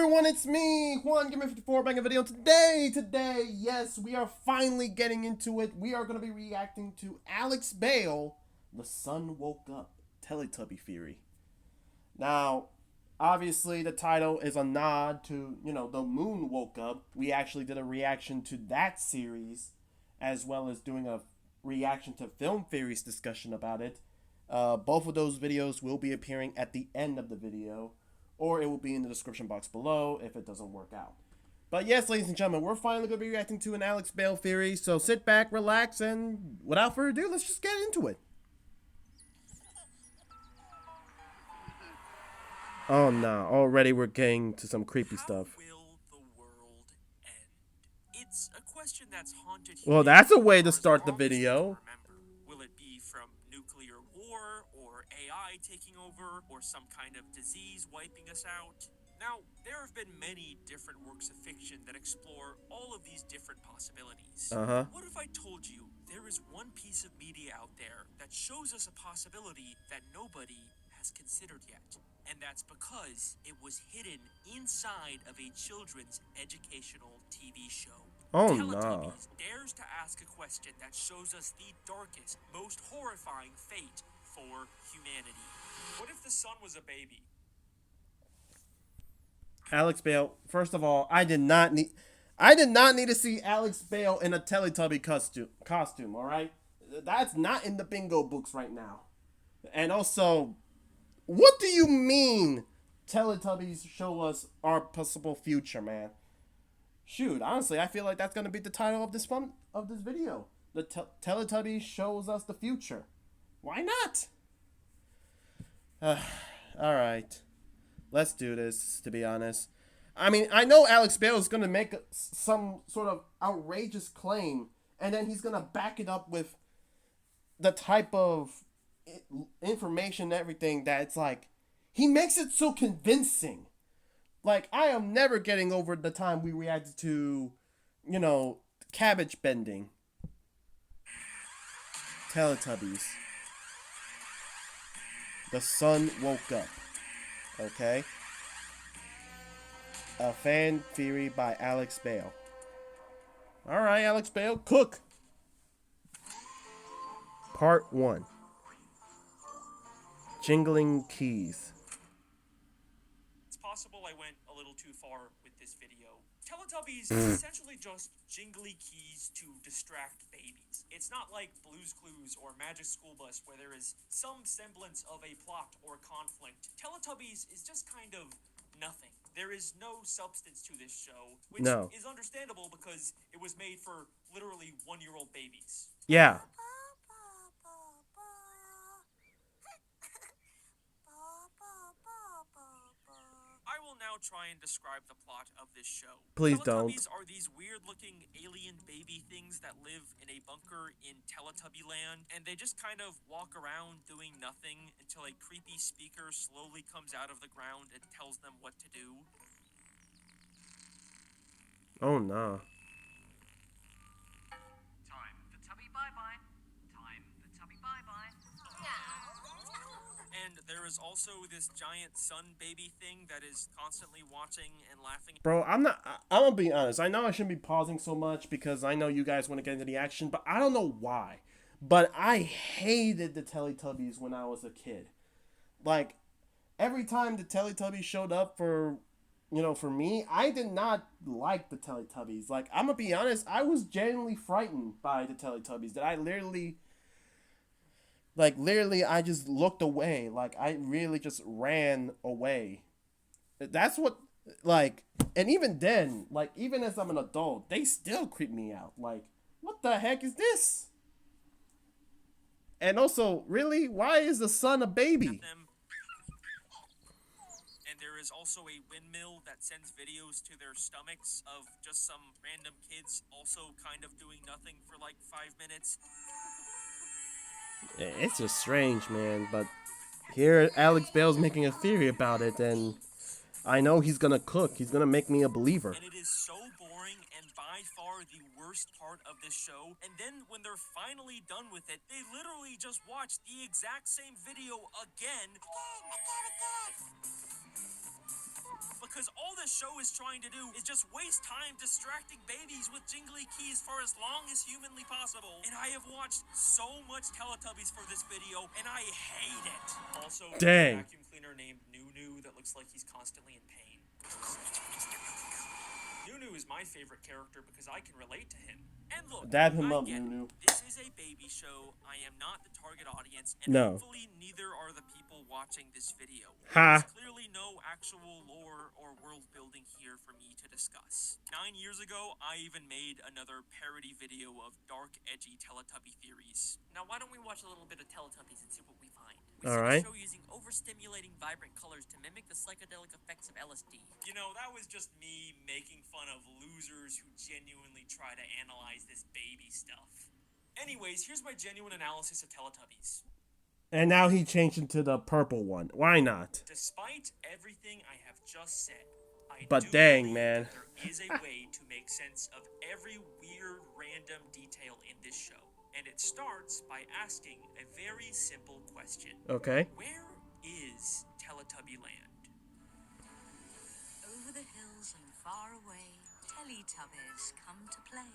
everyone, it's me, Juan, Give Me 54, back in video today, yes, we are finally getting into it. We are going to be reacting to Alex Bale, The Sun Woke Up, Teletubby Theory. Now, obviously the title is a nod to, the moon woke up. We actually did a reaction to that series, as well as doing a reaction to Film Theory's discussion about it. Both of those videos will be appearing at the end of the video, or it will be in the description box below if it doesn't work out. But yes, ladies and gentlemen, we're finally going to be reacting to an Alex Bale theory, so sit back, relax, and without further ado, let's just get into it. Oh no, already we're getting to some creepy stuff. How will the world end? It's a question that's haunted Well, that's a way to start the video. Will it be from nuclear war, or AI taking over, or some kind of disease wiping us out? Now, there have been many different works of fiction that explore all of these different possibilities. What if I told you there is one piece of media out there that shows us a possibility that nobody has considered yet? And that's because it was hidden inside of a children's educational TV show. Oh Teletubbies dares to ask a question that shows us the darkest, most horrifying fate for humanity. What if the sun was a baby? Alex Bale, first of all, I did not need to see Alex Bale in a Teletubby costume, all right? That's not in the bingo books right now. And also, what do you mean Teletubbies show us our possible future, man? Shoot, honestly, I feel like that's going to be the title of this video. The Teletubbies shows us the future. Why not? All right. Let's do this, to be honest. I mean, I know Alex Bale is going to make some sort of outrageous claim, and then he's going to back it up with the type of information and everything that it's like, he makes it so convincing. Like, I am never getting over the time we reacted to, cabbage bending. Teletubbies. The sun woke up. Okay? A fan theory by Alex Bale. Alright, Alex Bale, cook! Part 1. Jingling keys. It's possible I went a little too far with this video. Teletubbies is essentially just jingly keys to distract babies. It's not like Blue's Clues or Magic School Bus where there is some semblance of a plot or conflict. Teletubbies is just kind of nothing. There is no substance to this show, which is understandable because it was made for literally 1-year-old babies. Yeah. I will now try and describe the plot of this show. Please don't. Teletubbies are these weird-looking alien baby things that live in a bunker in Teletubby land, and they just kind of walk around doing nothing until a creepy speaker slowly comes out of the ground and tells them what to do. Oh no. Time for Tubby bye-bye. Time for Tubby bye-bye. And there is also this giant sun baby thing that is constantly watching and laughing. Bro, I'm gonna be honest. I know I shouldn't be pausing so much because I know you guys want to get into the action, but I don't know why. But I hated the Teletubbies when I was a kid. Like, every time the Teletubbies showed up for me, I did not like the Teletubbies. Like, I'm gonna be honest, I was genuinely frightened by the Teletubbies. That I literally, I just looked away. Like, I really just ran away. That's what, and even then, even as I'm an adult, they still creep me out. Like, what the heck is this? And also, really, why is the sun a baby? And there is also a windmill that sends videos to their stomachs of just some random kids also kind of doing nothing for like 5 minutes. It's just strange, man, but here Alex Bale's making a theory about it, and I know he's gonna cook. He's gonna make me a believer. And it is so boring and by far the worst part of this show. And then when they're finally done with it, they literally just watch the exact same video again. Because all this show is trying to do is just waste time distracting babies with jingly keys for as long as humanly possible. And I have watched so much Teletubbies for this video, and I hate it. Also, Dang. a vacuum cleaner named Nunu that looks like he's constantly in pain. Nunu is my favorite character because I can relate to him. And look, Dab him I up, get it. Nunu. This is a baby show. I am not the target audience, and No. hopefully neither are the people watching this video. Ha. There's clearly no actual lore or world building here for me to discuss. 9 years ago, I even made another parody video of dark, edgy Teletubby theories. Now, why don't we watch a little bit of Teletubbies and see what we find? We All see right. the show using overstimulating vibrant colors to mimic the psychedelic effects of LSD. You know, that was just me making fun of losers who genuinely try to analyze this baby stuff. Anyways, here's my genuine analysis of Teletubbies. And now he changed into the purple one. Why not? Despite everything I have just said, I But do dang, believe man. that there is a way to make sense of every weird, random detail in this show. And it starts by asking a very simple question. Okay. Where is Teletubby Land? Over the hills and far away, Teletubbies come to play.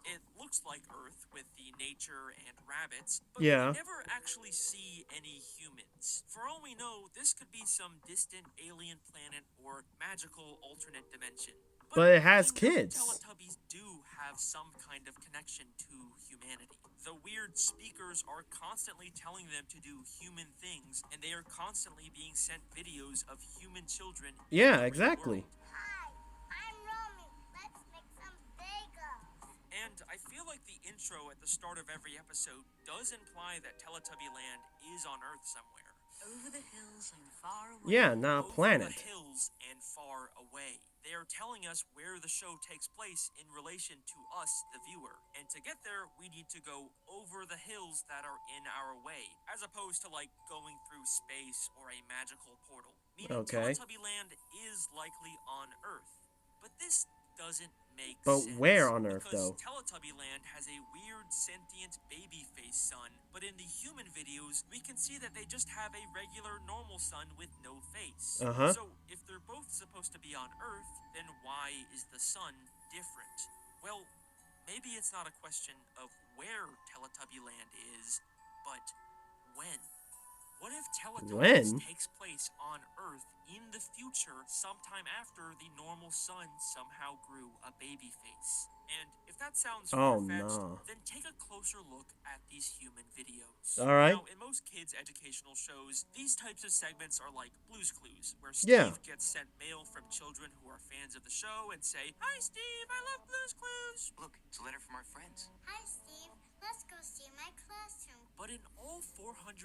It looks like Earth with the nature and rabbits, but Yeah. we never actually see any humans. For all we know, this could be some distant alien planet or magical alternate dimension. But it has we know kids. Teletubbies do have some kind of connection to humanity. The weird speakers are constantly telling them to do human things, and they are constantly being sent videos of human children. in Yeah, the real exactly. world. Hi, I'm Romy. Let's make some bagels. And I feel like the intro at the start of every episode does imply that Teletubby Land is on Earth somewhere. Over the hills and far away. Yeah, not a Over planet. the hills and far away. They are telling us where the show takes place in relation to us, the viewer. And to get there, we need to go over the hills that are in our way, as opposed to like going through space or a magical portal. Meaning Okay. Teletubby Land is likely on Earth. But this doesn't make But sense. where on Earth, because though? Teletubby Land has a weird sentient baby face sun, but in the human videos, we can see that they just have a regular normal sun with no face. Uh-huh. So if they're both supposed to be on Earth, then why is the sun different? Well, maybe it's not a question of where Teletubby Land is, but when. What if Teletubbies When? takes place on Earth in the future, sometime after the normal sun somehow grew a baby face? And if that sounds Oh, far-fetched, no. then take a closer look at these human videos. All right. Now, in most kids' educational shows, these types of segments are like Blue's Clues, where Steve Yeah. gets sent mail from children who are fans of the show and say, "Hi, Steve, I love Blue's Clues." Look, it's a letter from our friends. Hi, Steve. Let's go see my classroom. But in all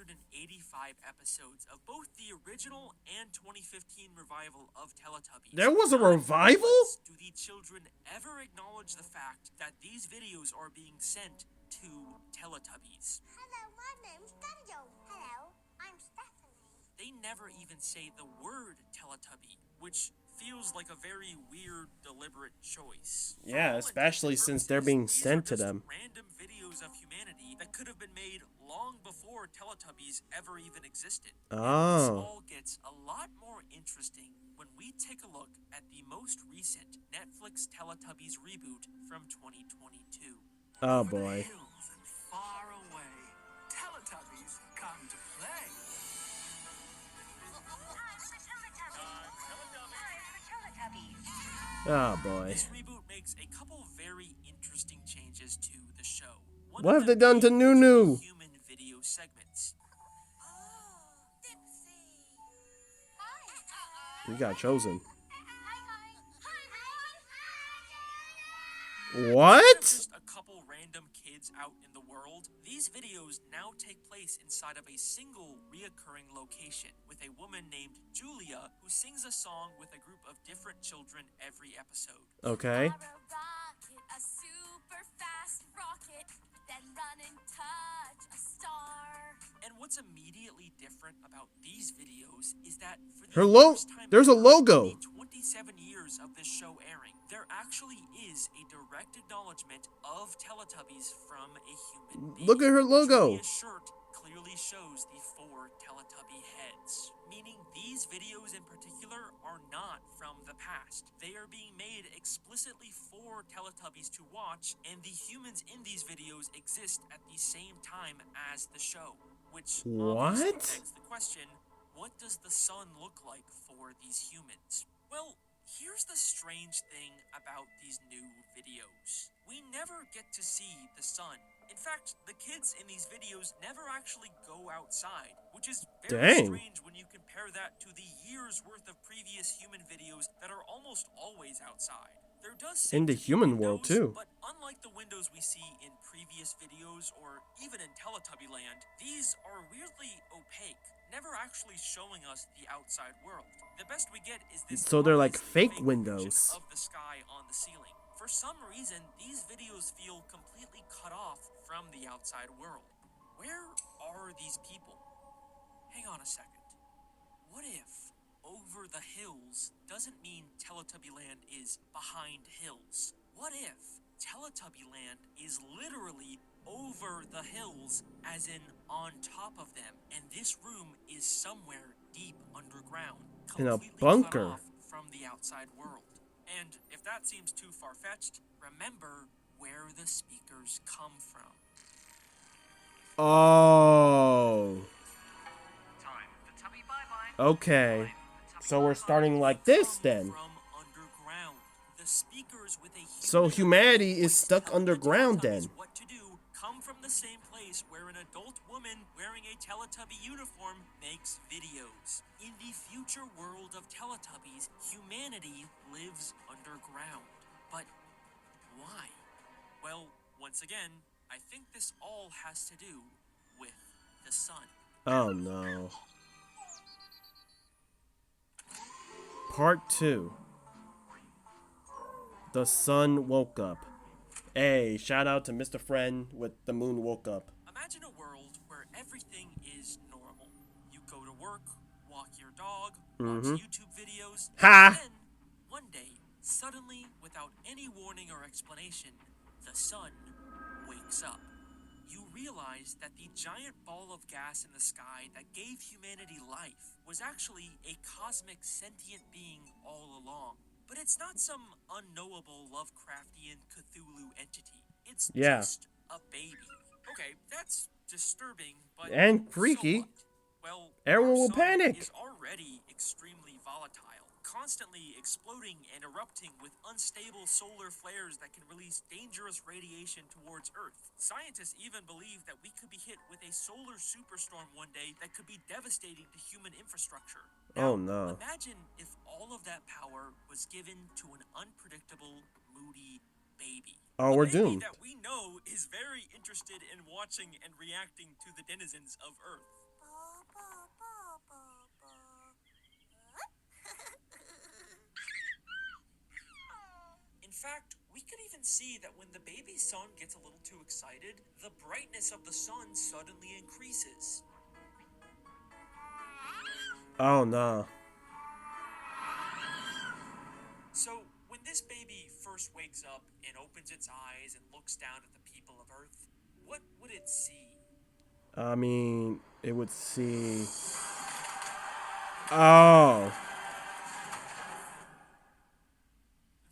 485 episodes of both the original and 2015 revival of Teletubbies, There was a not revival? once do the children ever acknowledge the fact that these videos are being sent to Teletubbies. Hello, my name's Daniel. Hello, I'm Stephanie. They never even say the word Teletubby, which feels like a very weird, deliberate choice. For Yeah, all especially intents and since they're purposes, being these sent are to just them. Random videos of humanity that could have been made long before Teletubbies ever even existed. And this Oh. all gets a lot more interesting when we take a look at the most recent Netflix Teletubbies reboot from 2022. Oh, Over the boy. hills and far away, Teletubbies come to play. Oh, boy. This reboot makes a couple very interesting changes to the show. One What of have they them done to being Nunu? two human video segments. He got chosen. Instead What? of just a couple random kids out in the world, these videos now take place inside of a single reoccurring location with a woman named Julia who sings a song with a group of different children every episode. Okay. A super fast rocket, then run and touch a star. And what's immediately different about these videos is that for the Her first time there's a ever logo. in the 27 years of this show airing, there actually is a direct acknowledgement of Teletubbies from a human being. Look at her logo. Julia's shirt clearly shows the 4 Teletubby heads, meaning these videos in particular are not from the past. They are being made explicitly for Teletubbies to watch, and the humans in these videos exist at the same time as the show. Which obviously What? begs the question, what does the sun look like for these humans? Well, here's the strange thing about these new videos. We never get to see the sun. In fact, the kids in these videos never actually go outside, which is very Dang. strange when you compare that to the years worth of previous human videos that are almost always outside. There does seem In the to be human world, windows, too. but unlike the windows we see in previous videos or even in Teletubby Land, these are weirdly opaque, never actually showing us the outside world. The best we get is this So they're like obviously fake illusion windows. of the sky on the ceiling. For some reason, these videos feel completely cut off from the outside world. Where are these people? Hang on a second. What if over the hills doesn't mean Teletubby Land is behind hills? What if Teletubby Land is literally over the hills, as in on top of them, and this room is somewhere deep underground, In a completely bunker. cut off from the outside world? And if that seems too far-fetched, remember where the speakers come from. Oh. Time for Tubby bye-bye. Okay. Time for Tubby So we're bye-bye. starting like They this come then. From underground. The speakers with a So human humanity voice is stuck telling the underground Teletubbies then. what to do come from the same place where an adult woman wearing a Teletubby uniform makes videos. In the future world of Teletubbies, humanity lives underground. But why? Well, once again, I think this all has to do with the sun. Oh no. Part 2. The sun woke up. Hey, shout out to Mr. Friend with the moon woke up. Imagine a world where everything is normal. You go to work, walk your dog, watch YouTube videos, Ha! and then, one day, suddenly, without any warning or explanation, the sun wakes up. You realize that the giant ball of gas in the sky that gave humanity life was actually a cosmic sentient being all along. But it's not some unknowable Lovecraftian Cthulhu entity. It's Yeah. just a baby. Okay, that's disturbing, but And so freaky. what? Well, Everyone our will sun panic. is already extremely volatile, constantly exploding and erupting with unstable solar flares that can release dangerous radiation towards Earth. Scientists even believe that we could be hit with a solar superstorm one day that could be devastating to human infrastructure. Oh Now, no. imagine if all of that power was given to an unpredictable, moody baby. Oh, A we're baby doomed. that we know is very interested in watching and reacting to the denizens of Earth. In fact, we could even see that when the baby sun gets a little too excited, the brightness of the sun suddenly increases. Oh no. So, when this baby first wakes up and opens its eyes and looks down at the people of Earth, what would it see? I mean, it would see. Oh.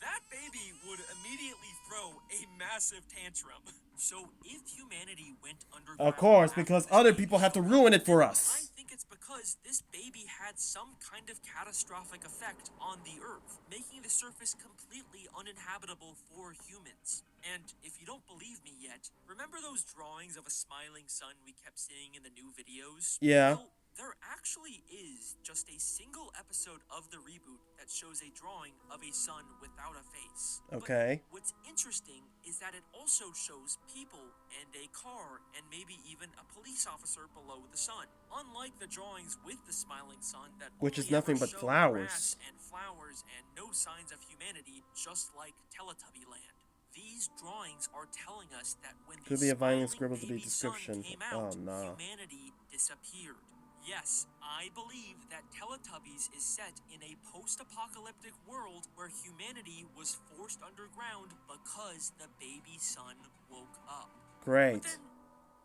That baby would immediately throw a massive tantrum. So, if humanity went underground, Of course, after because this other baby people have to showed ruin up, it for then us. I think it's because this baby had some kind of catastrophic effect on the Earth, making the surface completely uninhabitable for humans. And if you don't believe me yet, remember those drawings of a smiling sun we kept seeing in the new videos? Yeah. Well, there actually is just a single episode of the reboot that shows a drawing of a sun without a face. Okay. But what's interesting is that it also shows people and a car and maybe even a police officer below the sun. Unlike the drawings with the smiling sun that Which is only nothing ever but show flowers. grass and flowers and no signs of humanity, just like Teletubby Land. These drawings are telling us that when Could the be a Vining smiling Scribbles to be baby sun description. came Oh, out, no. humanity disappeared. Yes, I believe that Teletubbies is set in a post-apocalyptic world where humanity was forced underground because the baby sun woke up. Great. But then,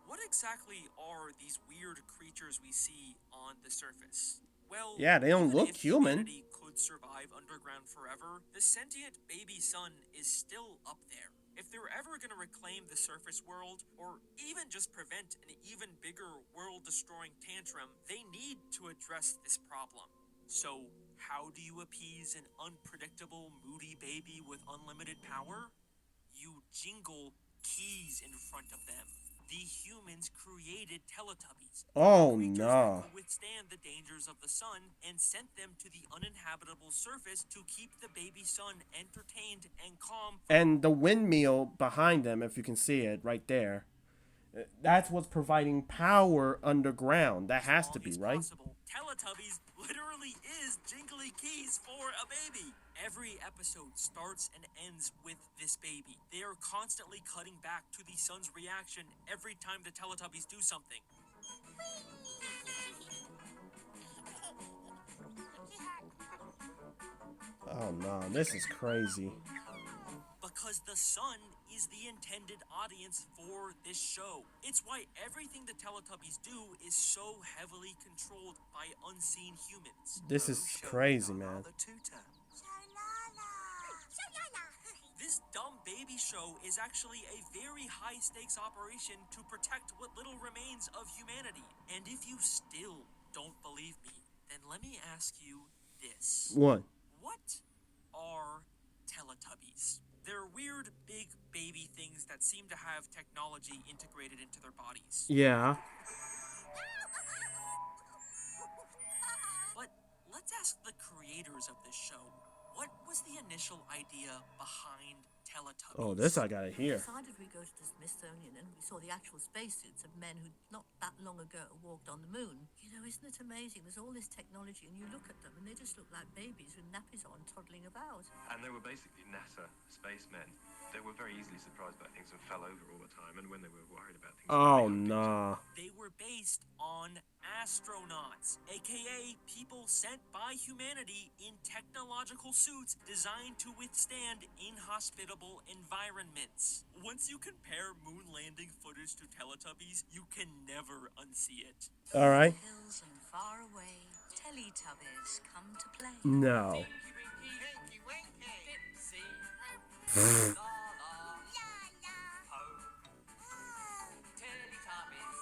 what exactly are these weird creatures we see on the surface? Well, Yeah, they don't even look if human. humanity could survive underground forever, the sentient baby sun is still up there. If they're ever going to reclaim the surface world, or even just prevent an even bigger world-destroying tantrum, they need to address this problem. So, how do you appease an unpredictable, moody baby with unlimited power? You jingle keys in front of them. The humans created Teletubbies. Oh Creatures that no. could withstand the dangers of the sun and sent them to the uninhabitable surface to keep the baby sun entertained and calm. And the windmill behind them, if you can see it right there, that's what's providing power underground. That has to be, right? Possible. Teletubbies literally is jingly keys for a baby. Every episode starts and ends with this baby. They are constantly cutting back to the sun's reaction every time the Teletubbies do something. Oh no, this is crazy. Because the sun is the intended audience for this show. It's why everything the Teletubbies do is so heavily controlled by unseen humans. This is crazy, man. The tutor. This dumb baby show is actually a very high-stakes operation to protect what little remains of humanity. And if you still don't believe me, then let me ask you this. What? What are Teletubbies? They're weird, big baby things that seem to have technology integrated into their bodies. Yeah. But let's ask the creators of this show. What was the initial idea behind Teletubbies? Oh, this I gotta hear. Decided we go to the Smithsonian and we saw the actual spacesuits of men who not that long ago walked on the moon. You know, isn't it amazing? There's all this technology and you look at them and they just look like babies with nappies on toddling about. And they were basically NASA spacemen. They were very easily surprised by things and fell over all the time. And when they were worried about things, Oh nah. They were based on astronauts, aka people sent by humanity in technological suits designed to withstand inhospitable environments. Once you compare moon landing footage to Teletubbies, you can never unsee it. All right. Hills and far away, Teletubbies come to play. No.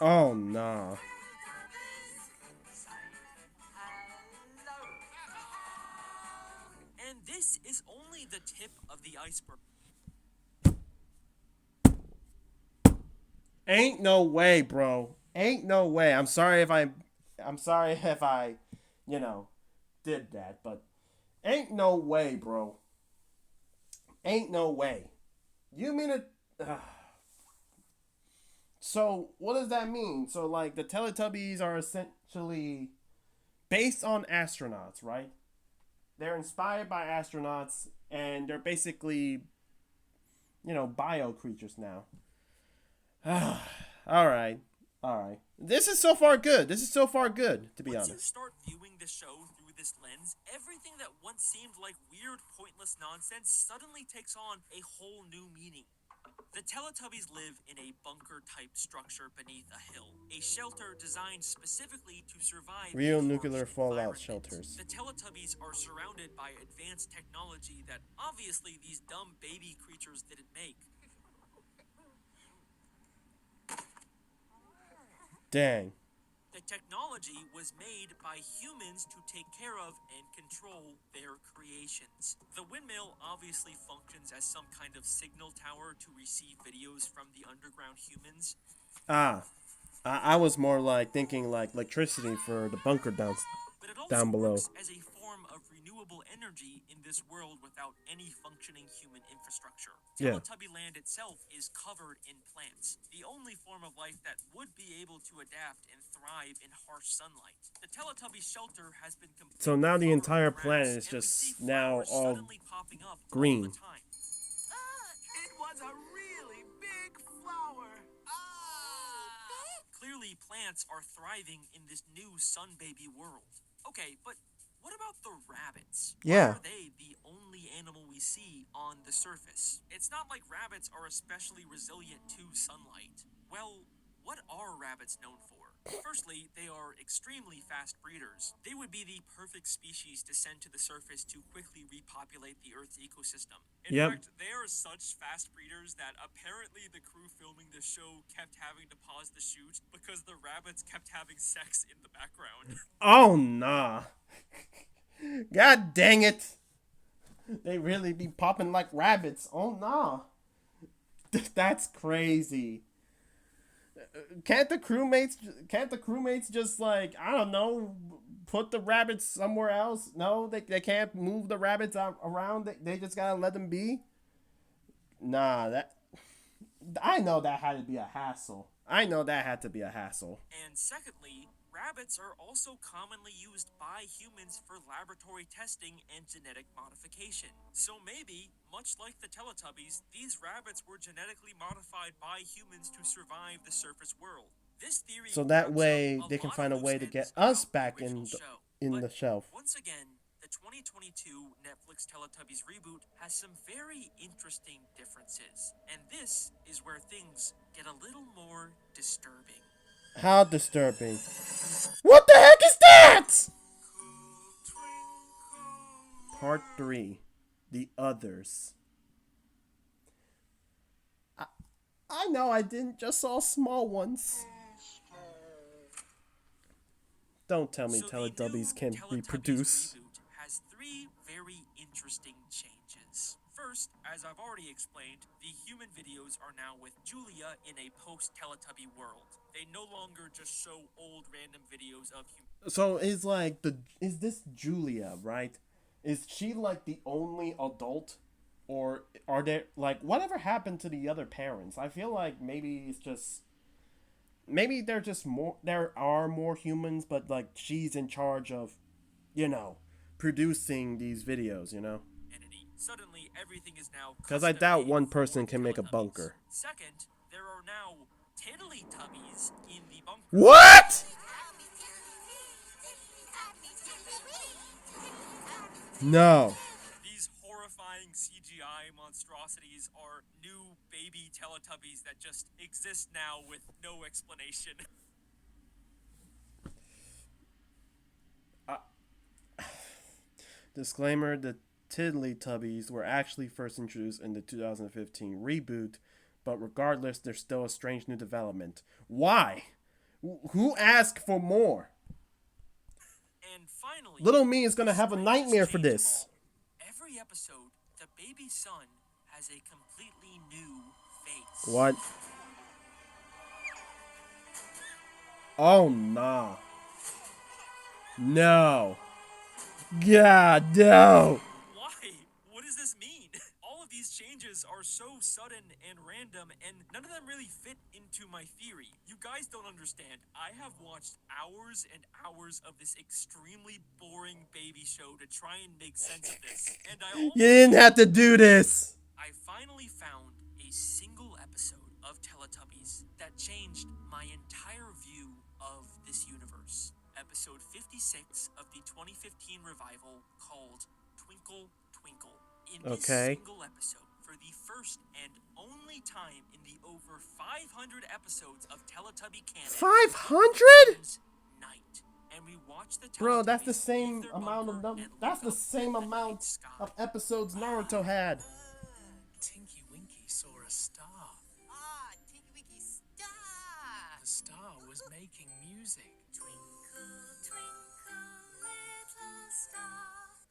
Oh no. And this is only the tip of the iceberg. Ain't no way, bro. Ain't no way. I'm sorry if I, did that, but ain't no way, bro. Ain't no way. You mean it? So, what does that mean? So, like, the Teletubbies are essentially based on astronauts, right? They're inspired by astronauts, and they're basically, bio creatures now. All right. This is so far good. To be Once you honest. start viewing the show through this lens, everything that once seemed like weird, pointless nonsense suddenly takes on a whole new meaning. The Teletubbies live in a bunker-type structure beneath a hill, a shelter designed specifically to survive Real a nuclear harsh fallout environment. shelters. The Teletubbies are surrounded by advanced technology that obviously these dumb baby creatures didn't make. Dang. The technology was made by humans to take care of and control their creations. The windmill obviously functions as some kind of signal tower to receive videos from the underground humans. I was more like thinking like electricity for the bunker But it also down below. works as a form of renewable energy in this world without any functioning human infrastructure. Yeah. Teletubby land itself is covered in plants, the only form of life that would be able to adapt and thrive in harsh sunlight. The Teletubby shelter has been completely So now the covered entire with planet grass, is and we just see now flowers all suddenly popping up green. all the time. It was a really big flower. Clearly, plants are thriving in this new sun baby world. Okay, but what about the rabbits? Yeah. Why are they the only animal we see on the surface? It's not like rabbits are especially resilient to sunlight. Well, what are rabbits known for? Firstly, they are extremely fast breeders. They would be the perfect species to send to the surface to quickly repopulate the Earth's ecosystem. In Yep. fact, they are such fast breeders that apparently the crew filming the show kept having to pause the shoot because the rabbits kept having sex in the background. Oh, nah. God dang it. They really be popping like rabbits. Oh, nah. That's crazy. Can't the crewmates just, like, I don't know, put the rabbits somewhere else? No, they can't move the rabbits around. They just gotta let them be? Nah, I know that had to be a hassle. I know that had to be a hassle. And secondly, rabbits are also commonly used by humans for laboratory testing and genetic modification. So maybe, much like the Teletubbies, these rabbits were genetically modified by humans to survive the surface world. This theory So that wraps way up they can lot find a of way loose to get ends us about back the original show. in But the shelf. once again, the 2022 Netflix Teletubbies reboot has some very interesting differences, and this is where things get a little more disturbing. How disturbing. What the heck is that? Part 3. The Others. I know I didn't just saw small ones. Don't tell me So Teletubbies the can new Teletubbies reproduce. reboot has 3 very interesting changes. First, as I've already explained, the human videos are now with Julia in a post-Teletubby world. They no longer just show old random videos of So is this Julia, right? Is she like the only adult? Or are there, like, whatever happened to the other parents? I feel like maybe they're just more, there are more humans, but like she's in charge of, producing these videos, humanity. Suddenly, everything is now Because I custom doubt made one for person the can make a Teletubbies. bunker. Second, there are now Teletubbies in the bunker. What? No. These horrifying CGI monstrosities are new baby Teletubbies that just exist now with no explanation. Disclaimer, the Teletubbies were actually first introduced in the 2015 reboot, but regardless, they're still a strange new development. Why? Who asked for more? And finally, Little me is gonna have a strangest nightmare for change of this. all. Every episode, the baby son has a completely new face. What? Oh, nah. No. God, no. Why? What does this mean? All of these changes are so sudden and random, and none of them really fit into my theory. You guys don't understand. I have watched hours and hours of this extremely boring baby show to try and make sense of this. And You didn't have to do this. I finally found a single episode of Teletubbies that changed my entire view of this universe. Episode 56 of the 2015 revival called Twinkle Twinkle. In this single episode, for the first and only time in the over 500 episodes of Teletubby canon, 500? night, and we watch the Bro, that's the Teletubbies same leave their amount of bunker and that's look the up same at the amount night sky. of episodes Naruto had. Tinky Winky saw a star. Ah, Tinky Winky star! The star was making music. Twinkle, twinkle, little star,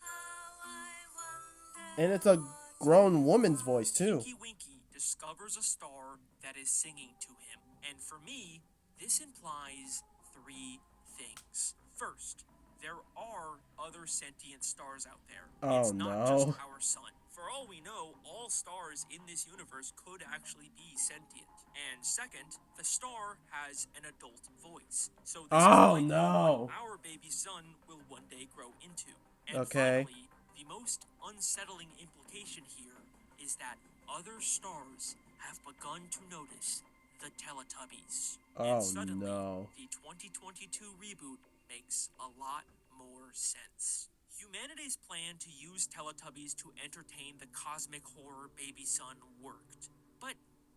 how I wonder. And it's a grown woman's voice too. Tinky Winky discovers a star that is singing to him. And for me, this implies 3 things. First, there are other sentient stars out there. Oh, it's not no. just our sun. For all we know, all stars in this universe could actually be sentient. And second, the star has an adult voice. So this Oh, is likely no. what our baby son will one day grow into. And Okay. finally, the most unsettling implication here is that other stars have begun to notice the Teletubbies. Oh, And suddenly, no. the 2022 reboot makes a lot more sense. Humanity's plan to use Teletubbies to entertain the cosmic horror baby son worked. But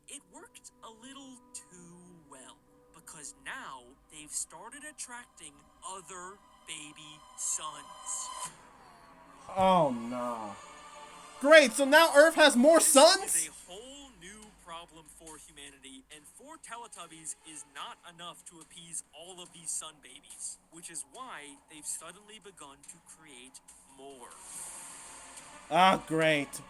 it worked a little too well. because now they've started attracting other baby sons. Oh no. Great, so now Earth has more This sons? is a whole new problem for humanity, and 4 Teletubbies is not enough to appease all of these sun babies, which is why they've suddenly begun to create more. Ah, great.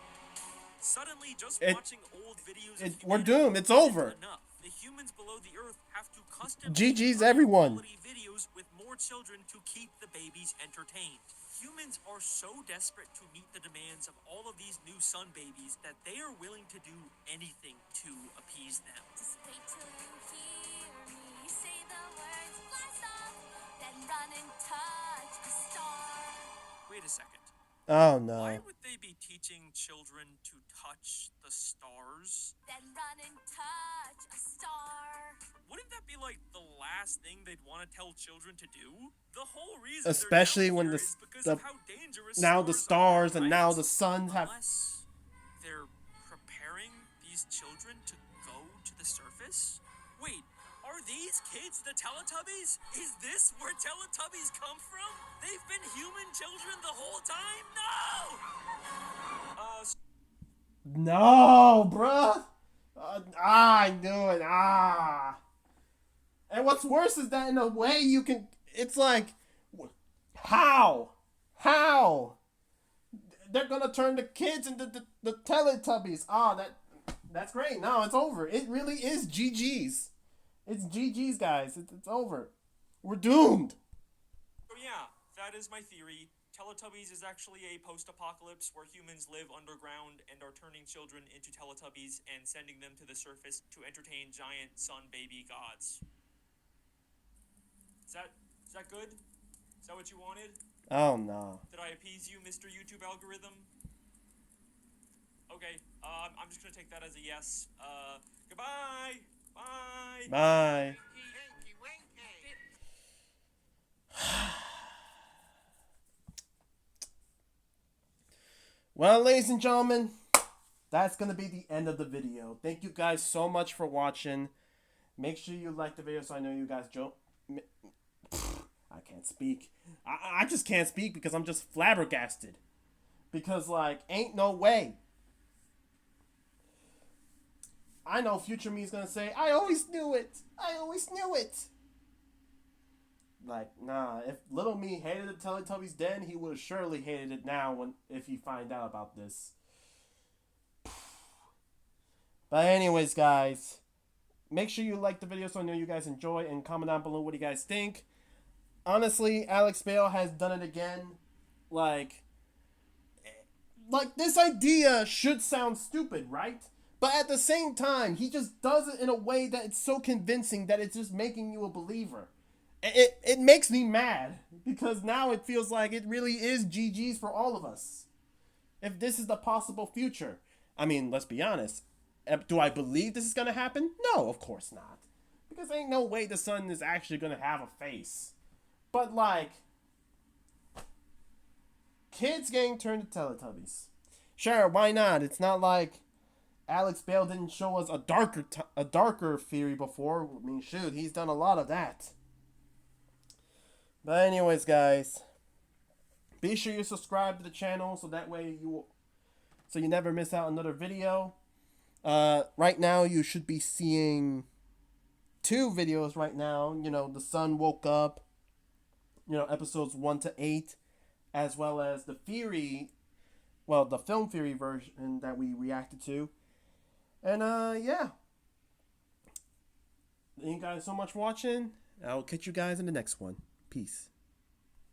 Suddenly, just It- watching old videos of we're humanity doomed. It's isn't over. enough. The humans below the Earth have to custom GG's make everyone. high-quality videos with more children to keep the babies entertained. Humans are so desperate to meet the demands of all of these new sun babies that they are willing to do anything to appease them. Just wait till you hear me say the words blast off, then run and touch a star. Wait a second. Oh Why no. would they be teaching children to touch the stars? Then run and touch a star. Wouldn't that be like the last thing they'd want to tell children to do? The whole reason Especially they're down when here the- is because the- of how dangerous now the stars are, and right? now the suns have... Unless they're preparing these children to go to the surface? Wait, are these kids the Teletubbies? Is this where Teletubbies come from? They've been human children the whole time? No! No, bruh. I knew it. Ah. And what's worse is that in a way you can... It's like... How? How? They're gonna turn the kids into the Teletubbies. Ah, that's great. No, it's over. It really is GG's. It's GG's, guys. It's over. We're doomed. So yeah, that is my theory. Teletubbies is actually a post-apocalypse where humans live underground and are turning children into Teletubbies and sending them to the surface to entertain giant sun baby gods. Is that good? Is that what you wanted? Oh, no. Did I appease you, Mr. YouTube algorithm? Okay, I'm just gonna take that as a yes. Goodbye! Bye! Bye. Winky, winky. Well, ladies and gentlemen, that's going to be the end of the video. Thank you guys so much for watching. Make sure you like the video so I know you guys don't... I can't speak. I just can't speak because I'm just flabbergasted. Because, like, ain't no way. I know future me is going to say, I always knew it. I always knew it. Like, nah, if little me hated the Teletubbies then, he would have surely hated it now if he find out about this. But anyways, guys, make sure you like the video so I know you guys enjoy, and comment down below what you guys think. Honestly, Alex Bale has done it again. Like this idea should sound stupid, right? But at the same time, he just does it in a way that it's so convincing that it's just making you a believer. It makes me mad, because now it feels like it really is GG's for all of us. If this is the possible future. I mean, let's be honest. Do I believe this is going to happen? No, of course not. Because ain't no way the sun is actually going to have a face. But, like, kids getting turned to Teletubbies. Sure, why not? It's not like Alex Bale didn't show us a darker theory before. I mean, shoot, he's done a lot of that. But anyways, guys, be sure you subscribe to the channel so that way you never miss out another video. Right now you should be seeing 2 videos right now. You know, The Sun Woke Up, you know, episodes 1 to 8, as well as the theory, well, the film theory version that we reacted to. And yeah. Thank you guys so much for watching. I'll catch you guys in the next one. Peace.